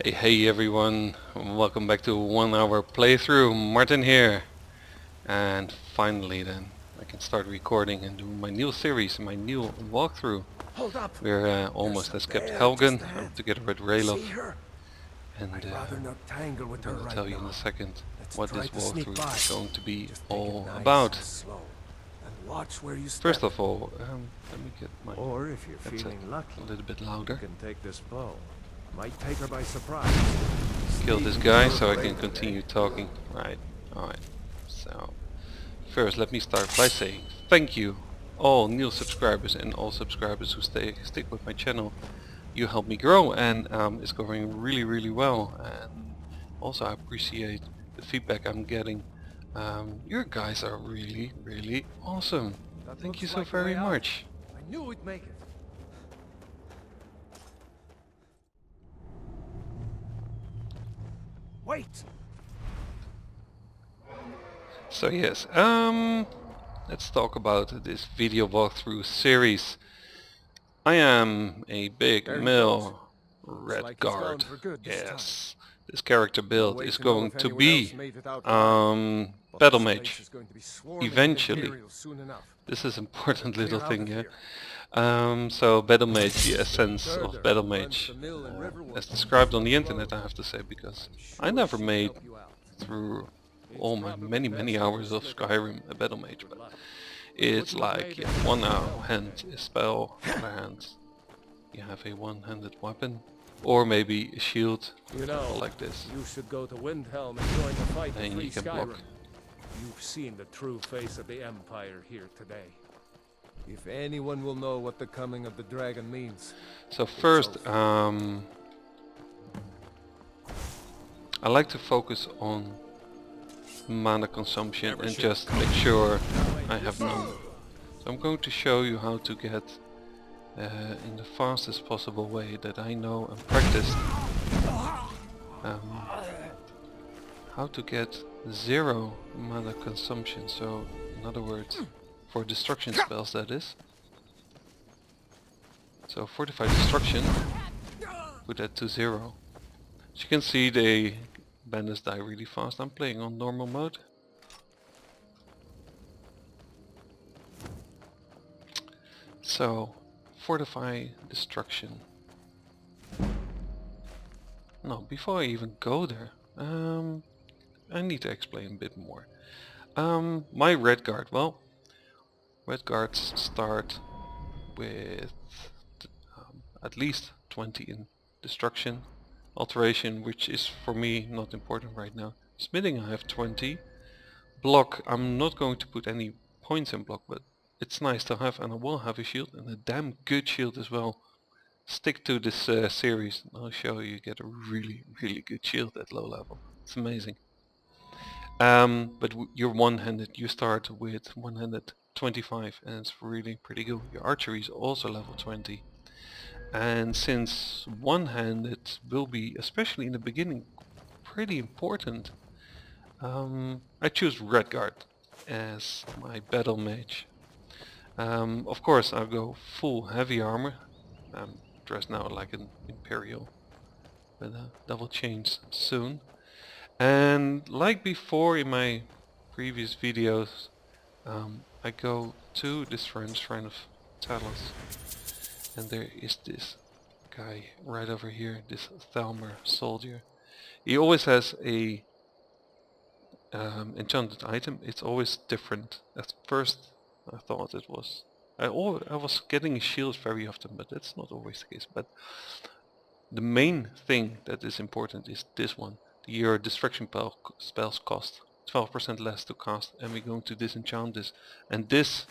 Hey everyone, welcome back to a 1 hour playthrough. Martin here. And finally then I can start recording and do my new series, my new walkthrough. Hold up! We're There's almost a as kept bear just Helgen ahead. together with See Raylof, her? and I'd rather not tangle I'm with her gonna right tell you in a now. second Let's what try this to sneak walkthrough by. is going to be Just take it all nice and about. slow. And watch where you First step. of all, let me get my Or if you're headset feeling lucky, a little bit you louder. can take this bow. Might take her by surprise. Kill this Sneaky guy clever so I can blade, eh? continue talking. Right, alright. So first, let me start by saying thank you, all new subscribers and all subscribers who stick with my channel. You help me grow, and it's going really well. And also, I appreciate the feedback I'm getting. Your guys are really awesome. That Thank you looks so like a way very out. much. I knew we'd make it. Wait! So yes, let's talk about this video walkthrough series. I am a big There he goes. male Looks red like he's gone guard. for good this time. Yes, this character No build way is to know going if to anyone else be made it out alive. But battle this place mage is going to be swarming with eventually. Imperials soon enough. This is Better important clear little out thing of here. here. So battle mage, the essence of Durder battle runs the mage, mill in Riverwood. as described on the Close internet, road. I have to say, because I'm I sure never she can made help you out. through It's all my probably many best if you hours of slip in Skyrim a battle mage, with but luck. it's Wouldn't have like made you it have without one your help hand today. spell, other hand you have a one-handed weapon, or maybe a shield, for You example, know, like this. you should go to Windhelm and join the fight to Then free you can block. Skyrim. You've seen the true face of the Empire here today. If anyone will know what the coming of the dragon means. So first, I like to focus on mana consumption and just make sure I have none. So I'm going to show you how to get in the fastest possible way that I know and practiced, how to get 0 mana consumption. So in other words, for destruction spells, that is. So fortify destruction, put that to 0. As you can see, the bandits die really fast. I'm playing on normal mode. So fortify destruction. No, before I even go there, I need to explain a bit more. My red guard, well, red guards start with at least 20 in destruction, alteration, which is for me not important right now. Smithing I have 20. Block, I'm not going to put any points in block, but it's nice to have, and I will have a shield, and a damn good shield as well. Stick to this series, and I'll show you get a really good shield at low level. It's amazing. But you're one-handed, you start with one-handed 25, and it's really pretty good. Your archery is also level 20. And since one-handed will be, especially in the beginning, pretty important, I choose Redguard as my battle mage. Of course I'll go full heavy armor. I'm dressed now like an Imperial, but that will change soon. And like before in my previous videos, I go to this Shrine of Talos, and there is this guy right over here, this Thalmor soldier. He always has a enchanted item. It's always different. At first I thought it was, I was getting a shield very often, but that's not always the case. But the main thing that is important is this one. Your distraction spells cost 12% less to cast, and we're going to disenchant this. And this,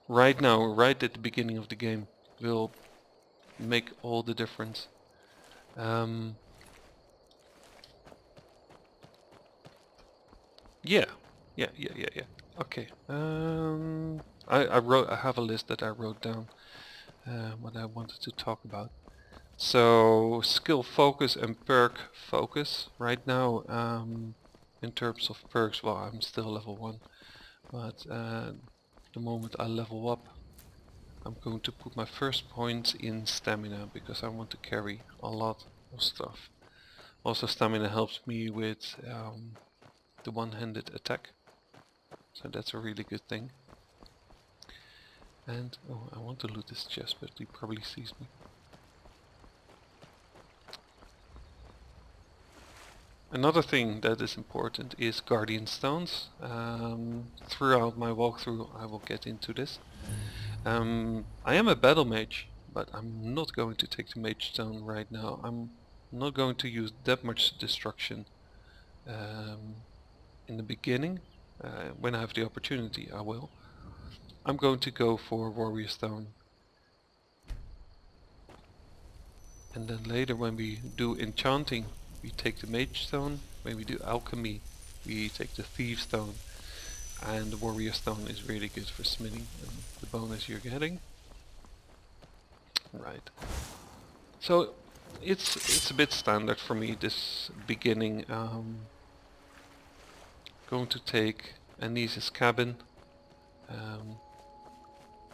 right now, right at the beginning of the game, will make all the difference. Yeah, yeah. Okay. I have a list that I wrote down what I wanted to talk about. So skill focus and perk focus. Right now, in terms of perks, well, I'm still level 1, but the moment I level up, I'm going to put my first points in stamina because I want to carry a lot. stuff. Also stamina helps me with the one-handed attack. So that's a really good thing. And oh, I want to loot this chest, but he probably sees me. Another thing that is important is guardian stones. Throughout my walkthrough I will get into this. I am a battle mage, but I'm not going to take the mage stone right now. I'm not going to use that much destruction in the beginning. When I have the opportunity I will. I'm going to go for warrior stone. And then later when we do enchanting, we take the mage stone. When we do alchemy, we take the thief stone. And the warrior stone is really good for smithing and the bonus you're getting. Right. So it's a bit standard for me this beginning. Going to take Anis's cabin.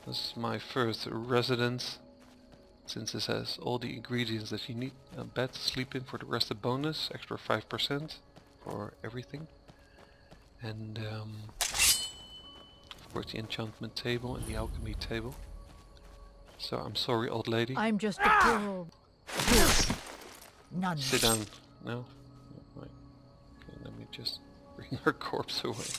This is my first residence, since it has all the ingredients that you need. A bed to sleep in for the rested bonus, extra 5% for everything. And of course the enchantment table and the alchemy table. So I'm sorry, old lady. I'm just a poor none. Sit down. No? Right. Okay, let me just bring her corpse away.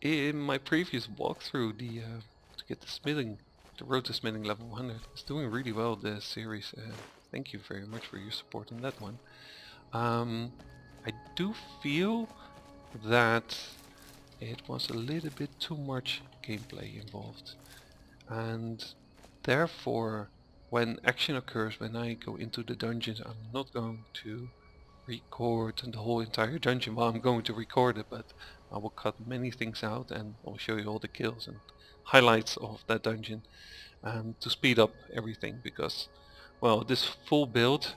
In my previous walkthrough, to get the road to smithing level 100, is doing really well, this series. Thank you very much for your support on that one. I do feel that it was a little bit too much gameplay involved, and therefore when action occurs, when I go into the dungeons, I'm not going to record the whole entire dungeon. Well, I'm going to record it, but I will cut many things out and I'll show you all the kills and highlights of that dungeon to speed up everything, because well, this full build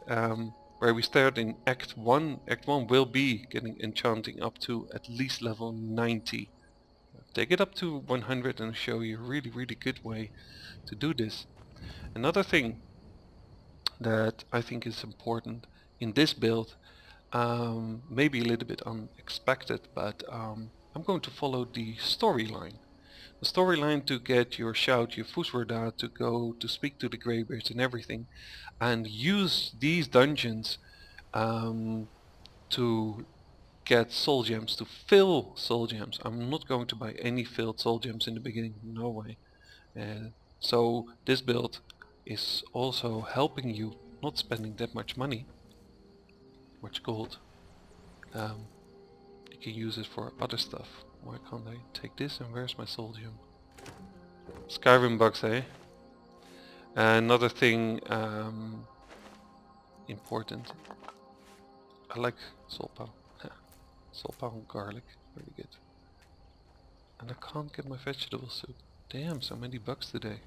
where we start in Act 1 will be getting enchanting up to at least level 90. Take it up to 100 and show you a really good way to do this. Another thing that I think is important in this build, maybe a little bit unexpected, but I'm going to follow the storyline. The storyline to get your shout, your Fuswarda, to go to speak to the Greybeards and everything, and use these dungeons to get soul gems, to fill soul gems. I'm not going to buy any filled soul gems in the beginning, no way. So this build is also helping you not spending that much money, much gold. You can use it for other stuff. Why can't I take this, and where's my soul gem? Skyrim bugs, eh? Another thing important. I like soul power. Soul power and garlic, really good. And I can't get my vegetable soup. Damn, so many bugs today.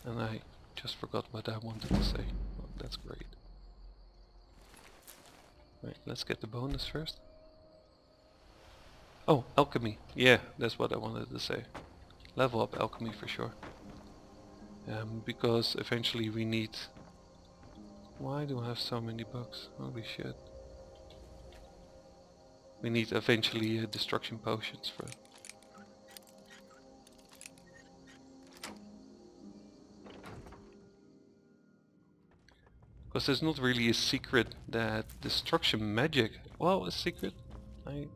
And I just forgot what I wanted to say. Well, that's great. Right, let's get the bonus first. Oh, alchemy. Yeah, that's what I wanted to say. Level up alchemy for sure. Because eventually we need... Why do I have so many bugs? Holy shit. We need eventually destruction potions for... Because there's not really a secret that destruction magic... Well, a secret? I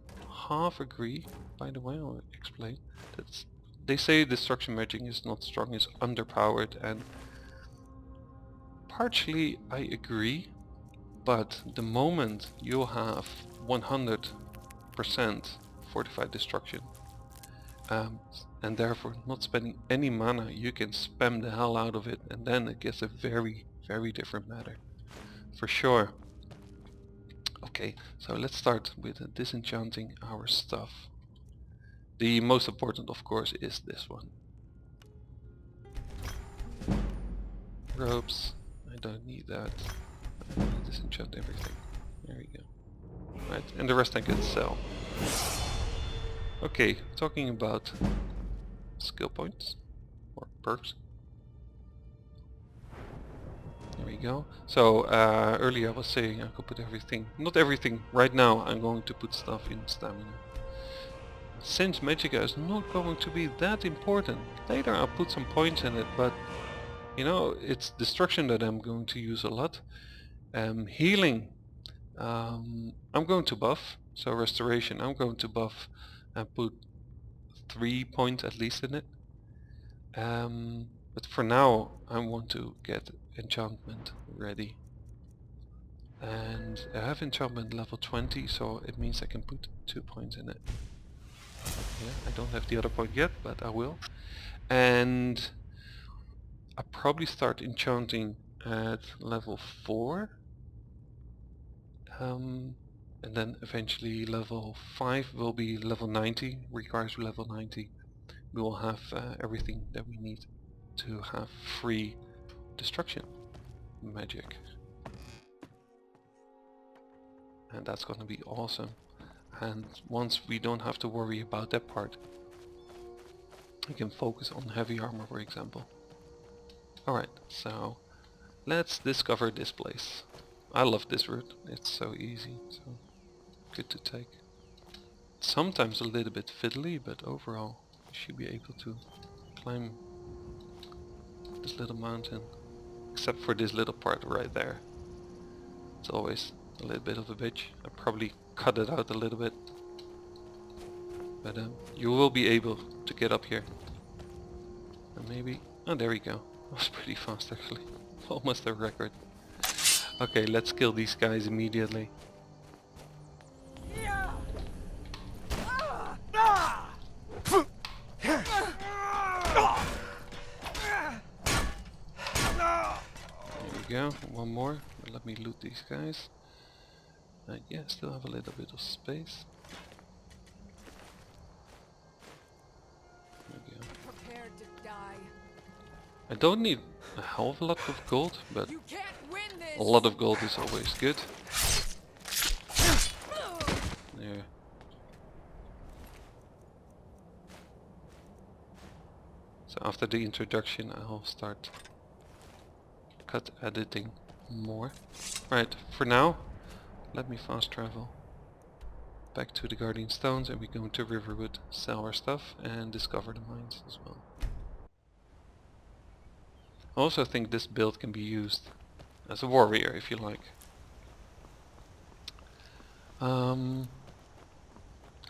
half agree, by the way, I'll explain. They say destruction magic is not strong, it's underpowered, and partially I agree, but the moment you have 100% fortified destruction, and therefore not spending any mana, you can spam the hell out of it, and then it gets a very different matter, for sure. Okay, so let's start with disenchanting our stuff. The most important, of course, is this one. Ropes, I don't need that. I want to disenchant everything. There we go. Right, and the rest I can sell. Okay, talking about skill points or perks. There we go. So earlier I was saying I could put everything, not everything, right now I'm going to put stuff in stamina. Since Magicka is not going to be that important, later I'll put some points in it, but you know, it's destruction that I'm going to use a lot. Healing, I'm going to buff, so restoration I'm going to buff and put 3 points at least in it. But for now I want to get enchantment ready. And I have enchantment level 20, so it means I can put 2 points in it. Yeah, I don't have the other point yet, but I will. And I probably start enchanting at level 4. And then eventually level 5 will be level 90, requires level 90. We will have everything that we need to have free destruction magic. And that's gonna be awesome. And once we don't have to worry about that part, we can focus on heavy armor, for example. Alright, so let's discover this place. I love this route, it's so easy, so good to take. Sometimes a little bit fiddly, but overall you should be able to climb this little mountain. Except for this little part right there. It's always a little bit of a bitch. I probably cut it out a little bit. But you will be able to get up here. And maybe... oh, there we go. That was pretty fast actually. Almost a record. Okay, let's kill these guys immediately. There we go, one more. Let me loot these guys. Yeah, still have a little bit of space. There we go. Prepared to die. I don't need a hell of a lot of gold, but You can't win this. a lot of gold is always good. There. So after the introduction I'll start cut editing more. Right, for now let me fast travel back to the Guardian Stones and we go to Riverwood, sell our stuff and discover the mines as well. I also think this build can be used as a warrior if you like.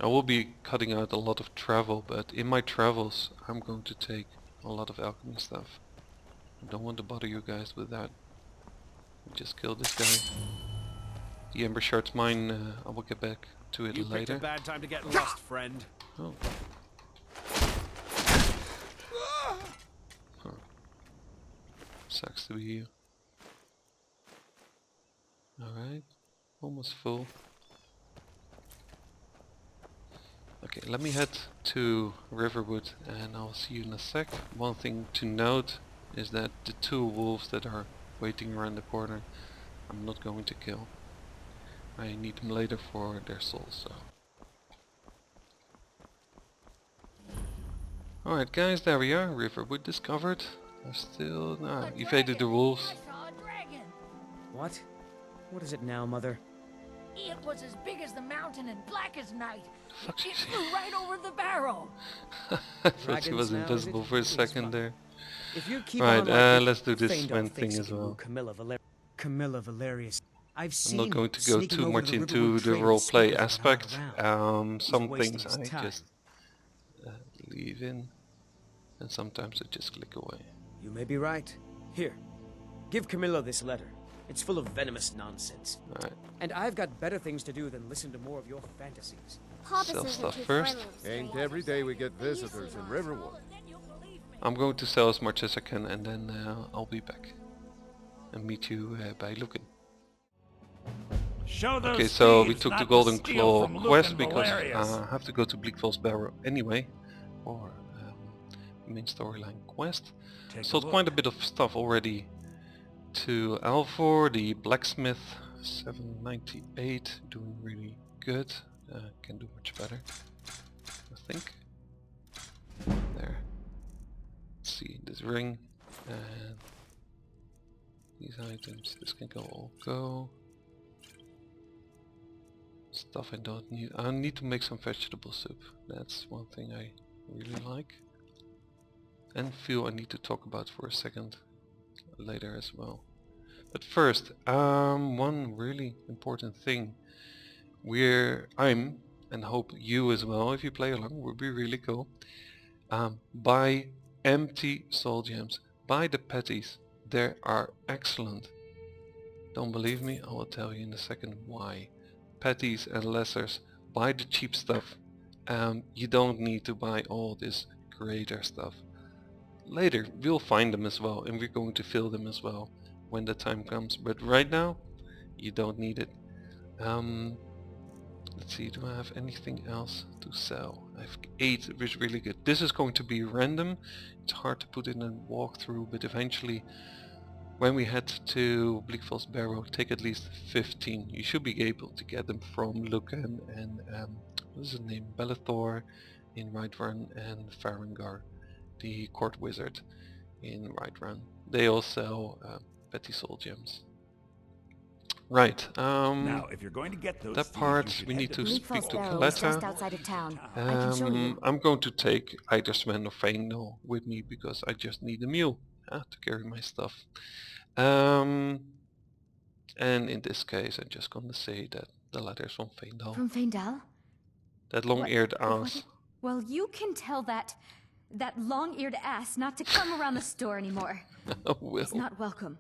I will be cutting out a lot of travel, but in my travels I'm going to take a lot of alchemy stuff. I don't want to bother you guys with that. Just kill this guy. The Ember Shard's mine, I will get back to it You later. picked a bad time to get lost, friend. Oh. Huh. Sucks to be you. Alright, almost full. Okay, let me head to Riverwood and I'll see you in a sec. One thing to note is that the 2 wolves that are waiting around the corner I'm not going to kill. I need them later for their souls, so. Alright guys, there we are, Riverwood discovered. I still evaded the wolves. I saw a dragon. What? What is it now, Mother? It was as big as the mountain and black as night. Fuck, It flew right over the barrel. I thought she Dragons was now, invisible is it? for a It's second fun. there. If you keep Right, on like this, let's do this Feindar Sven thinks thing as he can woo well. Camilla Valerius. I've seen I'm not going him to go sneaking too over much the into Riverwood the trail and roleplay sneaking aspect. around. Some wasting things his I time. just leave in, and sometimes I just click away. You may be right. Here, give Camilla this letter. It's full of venomous nonsense. Alright, And I've got better things to do than listen to more of your fantasies. Papa Sell says stuff they're too first. friendly with Ain't strangers. every day we get visitors in Riverwood. I'm going to sell as much as I can and then I'll be back and meet you by Lucan. Show those Okay, so we thieves took not the to Golden steal Claw from quest Lucan because Valerius. I have to go to Bleakfall's Barrow anyway, or main storyline quest. Take Sold quite a bit of stuff already to Alvor, the blacksmith, 798, doing really good. Can do much better, I think. There, ring, and these items, this can all go. Stuff I don't need. I need to make some vegetable soup. That's one thing I really like. And fuel I need to talk about for a second later as well. But first, one really important thing. I'm, and hope you as well, if you play along, would be really cool. Buy empty soul gems. Buy the petties. They are excellent. Don't believe me? I will tell you in a second why. Petties and lessers. Buy the cheap stuff. You don't need to buy all this greater stuff. Later we'll find them as well, and we're going to fill them as well when the time comes. But right now, you don't need it. Let's see, do I have anything else to sell? I have 8, which is really good. This is going to be random. It's hard to put in a walkthrough, but eventually, when we head to Bleakfall's Barrow, take at least 15. You should be able to get them from Lucan and what is his name? Belethor in Whiterun, and Farengar, the court wizard in Whiterun. They all sell petty soul gems. Right. Now, if you're going to get those that thieves, part you we should need head to speak to Barrow is just Coletta. outside of town. I can show you. I'm going to take either Sven or Faendal with me because I just need a mule to carry my stuff. And in this case, I'm just going to say that the letter is from Faendal. From Faendal? That long-eared What- ass. Well, you can tell that long-eared ass not to come around the store anymore. Oh, Will. He's not welcome.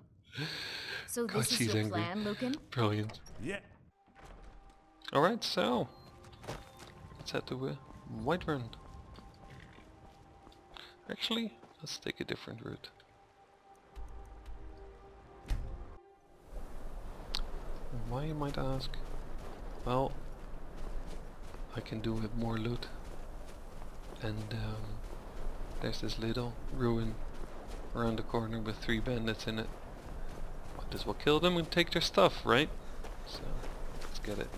So God, this is she's your angry. plan, Lucan? Brilliant. Yeah. Alright, so let's head to Whiterun. Actually, let's take a different route. Why, you might ask? Well, I can do with more loot. And there's this little ruin around the corner with 3 bandits in it. Might as well kill them and take their stuff, right? So, let's get it.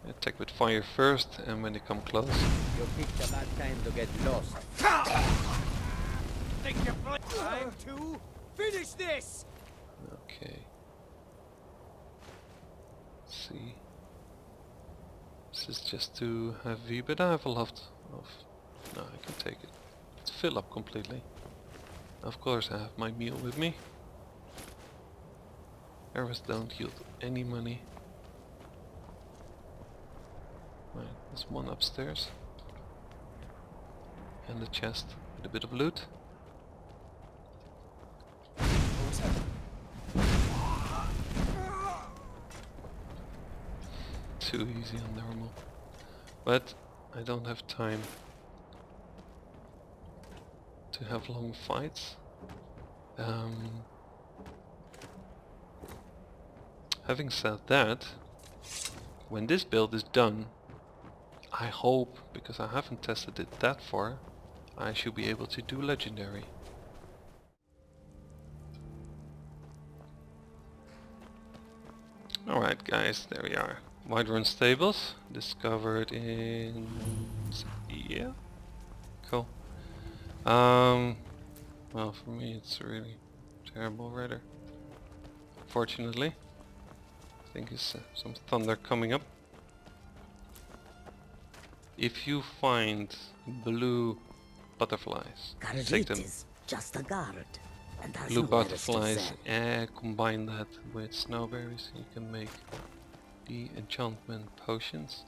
Attack with fire first, and when they come close. You picked a bad time to get lost. Time to finish this! Okay. Let's see. This is just too heavy, but I have a lot of... No, I can take it. Let's fill up completely. Of course I have my meal with me. Arrows don't yield any money. Right, there's one upstairs. And the chest with a bit of loot. Too easy on normal. But I don't have time to have long fights. Having said that, when this build is done, I hope, because I haven't tested it that far, I should be able to do legendary. Alright guys, there we are. Whiterun Stables, discovered in... yeah? Cool. Well, for me it's really terrible weather. Fortunately. I think it's some thunder coming up. If you find blue butterflies, take them. is just a guard. And has Blue nowhere else to butterflies, send. and combine that with snowberries, you can make the enchantment potions,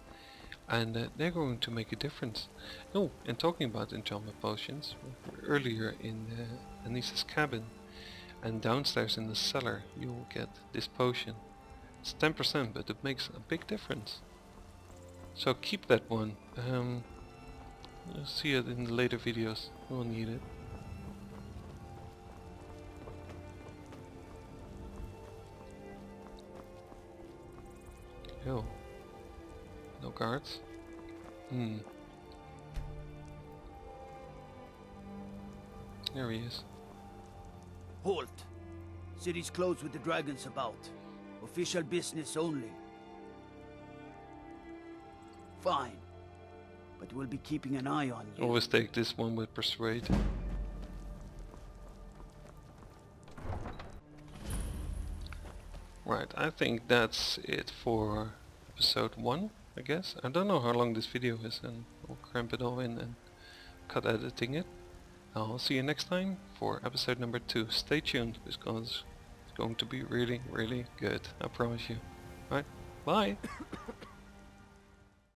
and they're going to make a difference. Oh, and talking about enchantment potions, earlier in Anissa's cabin and downstairs in the cellar you will get this potion. It's 10%, but it makes a big difference. So keep that one. You'll see it in the later videos. We'll need it. Yo. No guards? There he is. Halt! City's closed with the dragons about. Official business only. Fine. but we'll be keeping an eye on you. Always take this one with persuade. Right, I think that's it for episode 1, I guess. I don't know how long this video is, and I'll cramp it all in and cut editing it. I'll see you next time for episode number 2. Stay tuned, because it's going to be really, really good. I promise you. Right, bye!